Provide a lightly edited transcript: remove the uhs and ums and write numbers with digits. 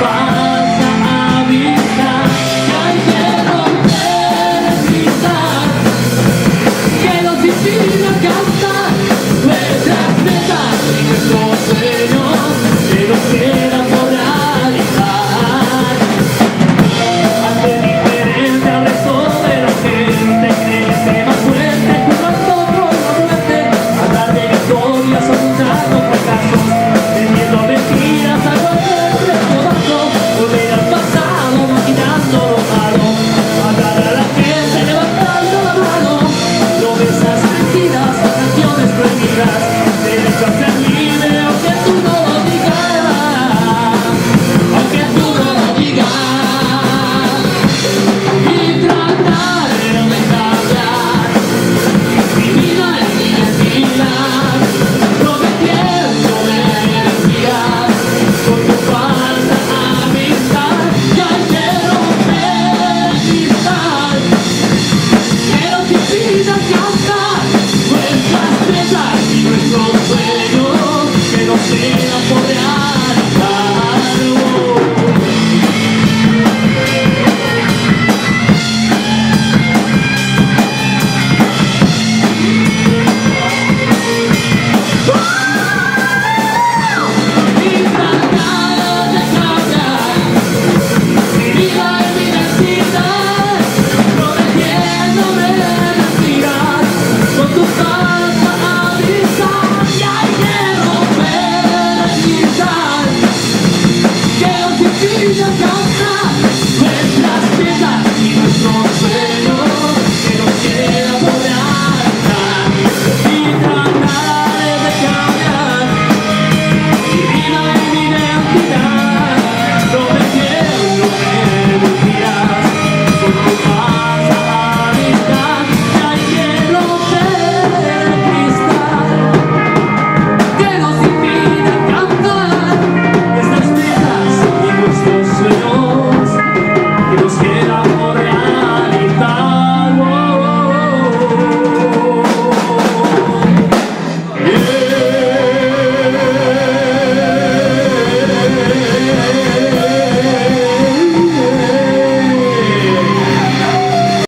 falsa amistad que hay que romper el cristal. Quiero sin alcanzar nuestras metas y nuestros sueños que nos quedan por realizar. Hazte diferente al resto de la gente, créete más fuerte, junto a nosotros la muerte. Hablar de victorias, ocultando fracasos, vendiendo mentiras a cualquier precio bajo. Volver al pasado, maquinando lo malo. Hablar a la gente, levantando la mano. Promesas mentiras, canciones prohibidas, derecho a ser libre, aunque tú no lo digas, aunque tú no lo digas. Y tratar de cambiar mi vida es mi identidad, prometiéndome mentiras con tu falsa amistad. Ya quiero romper el cristal, quiero sin alcanzar nuestras metas y nuestros sueños que nos quedan por realizar. Y tratar de cambiar mi vida y mi identidad, prometiéndome mentiras con tu falsa amistad. Ya quiero romper el cristal, quiero sin alcanzar